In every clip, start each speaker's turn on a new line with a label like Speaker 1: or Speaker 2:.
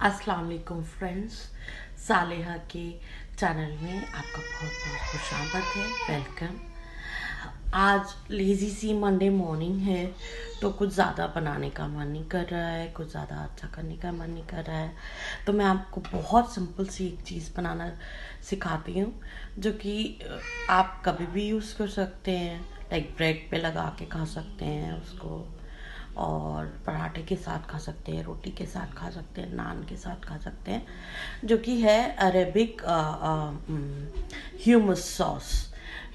Speaker 1: अस्सलाम वालेकुम फ्रेंड्स, सालेहा के चैनल में आपका बहुत बहुत खुशामद है। वेलकम। आज लेज़ी सी मंडे मॉर्निंग है, तो कुछ ज़्यादा बनाने का मन नहीं कर रहा है, कुछ ज़्यादा अच्छा करने का मन नहीं कर रहा है। तो मैं आपको बहुत सिंपल सी एक चीज़ बनाना सिखाती हूँ, जो कि आप कभी भी यूज़ कर सकते हैं। लाइक ब्रेड पे लगा के खा सकते हैं उसको, और पराठे के साथ खा सकते हैं, रोटी के साथ खा सकते हैं, नान के साथ खा सकते हैं, जो कि है Arabic humus sauce.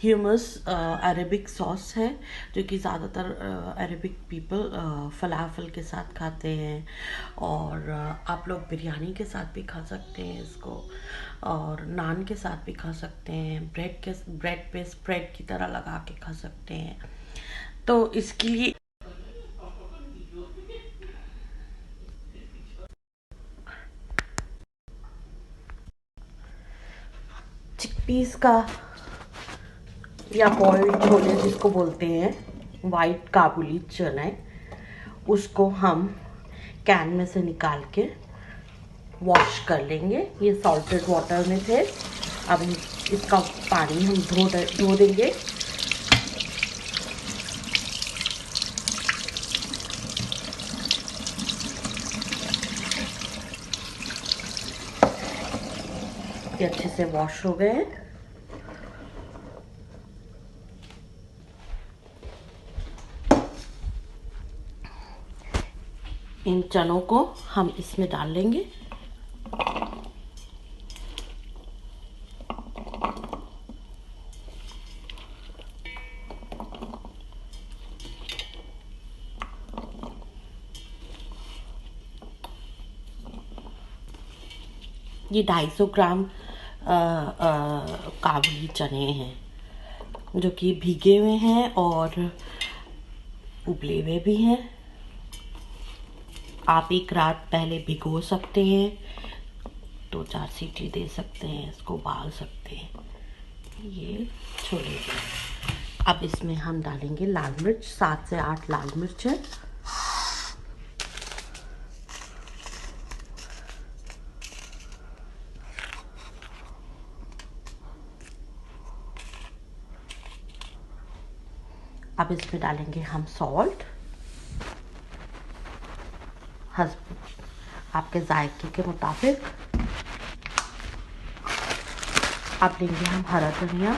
Speaker 1: Humus Arabic sauce है, जो कि ज़्यादातर अरेबिक पीपल फलाफल के साथ खाते हैं, और आप लोग बिरयानी के साथ भी खा सकते हैं इसको, और नान के साथ भी खा सकते हैं, ब्रेड पे स्प्रेड की तरह लगा के खा सकते हैं। तो इसके लिए चिकपीस का या बॉइल्ड छोले जिसको बोलते हैं, वाइट काबुली चने, उसको हम कैन में से निकाल के वॉश कर लेंगे। ये सॉल्टेड वाटर में थे, अब इसका पानी हम धो देंगे। ये अच्छे से वॉश हो गए हैं। इन चनों को हम इसमें डाल लेंगे। ये 250 ग्राम काबुली चने हैं, जो कि भीगे हुए हैं और उबले हुए भी हैं। आप एक रात पहले भिगो सकते हैं, 2-4 सीटी दे सकते हैं, इसको उबाल सकते हैं। ये छोले। अब इसमें हम डालेंगे लाल मिर्च, 7 से 8 लाल मिर्च है। अब इसमें डालेंगे हम सॉल्ट, आपके जायके के मुताबिक। अब लेंगे हम हरा धनिया।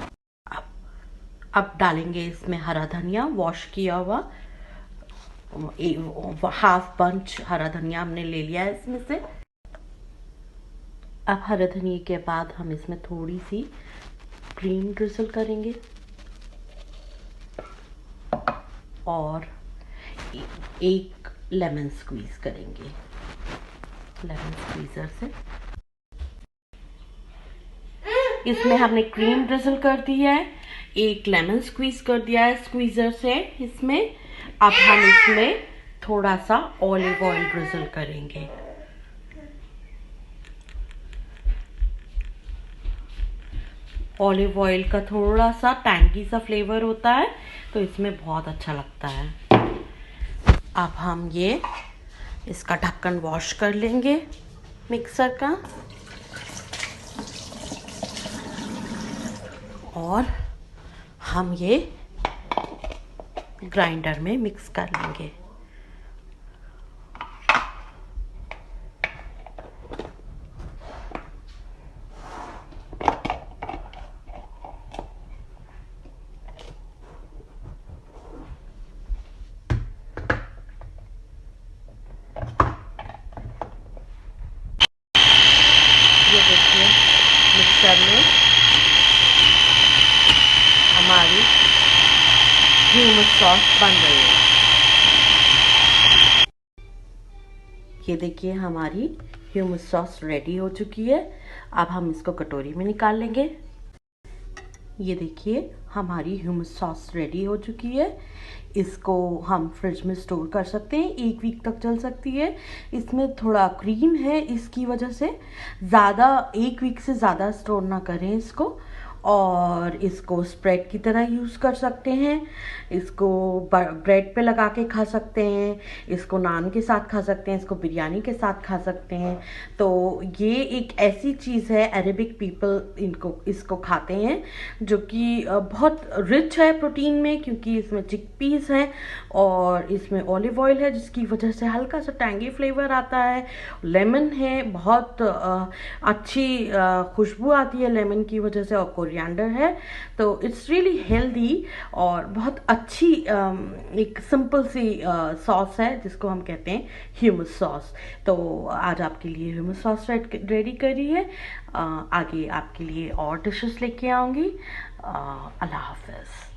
Speaker 1: अब डालेंगे इसमें हरा धनिया, वॉश किया हुआ, हाफ बंच हरा धनिया हमने ले लिया है इसमें से। अब हरा धनिया के बाद हम इसमें थोड़ी सी क्रीम ड्रिजल करेंगे, और एक लेमन स्क्वीज करेंगे लेमन स्क्वीजर से। इसमें हमने क्रीम ड्रिजल कर दिया है, एक लेमन स्क्वीज कर दिया है स्क्वीजर से इसमें। अब हम इसमें थोड़ा सा ऑलिव ऑयल ड्रिजल करेंगे। ऑलिव ऑयल का थोड़ा सा टैंगी सा फ्लेवर होता है, तो इसमें बहुत अच्छा लगता है। अब हम इसका ढक्कन वॉश कर लेंगे मिक्सर का, और हम ये ग्राइंडर में मिक्स कर लेंगे। ये देखिए, मिक्सर में हमारी ह्यूमस सॉस बन रही है। ये देखिए, हमारी ह्यूमस सॉस रेडी हो चुकी है। अब हम इसको कटोरी में निकाल लेंगे। ये देखिए, हमारी ह्यूमस सॉस रेडी हो चुकी है। इसको हम फ्रिज में स्टोर कर सकते हैं, 1 वीक तक चल सकती है। इसमें थोड़ा क्रीम है, इसकी वजह से ज़्यादा 1 वीक से ज़्यादा स्टोर ना करें इसको, और इसको स्प्रेड की तरह यूज़ कर सकते हैं। इसको ब्रेड पे लगा के खा सकते हैं, इसको नान के साथ खा सकते हैं, इसको बिरयानी के साथ खा सकते हैं। तो ये एक ऐसी चीज़ है, अरेबिक पीपल इसको खाते हैं, जो कि बहुत रिच है प्रोटीन में, क्योंकि इसमें चिकपीस हैं और इसमें ऑलिव ऑयल है, जिसकी वजह से हल्का सा टैंगी फ्लेवर आता है। लेमन है, बहुत अच्छी खुशबू आती है लेमन की वजह से, और कोरिएंडर है। तो इट्स रियली हेल्दी और बहुत अच्छी एक सिंपल सी सॉस है, जिसको हम कहते हैं ह्यूमस सॉस। तो आज आपके लिए ह्यूमस सॉस रेडी करी है। आगे आपके लिए और डिशेस लेके आऊँगी। अल्लाह हाफिज़।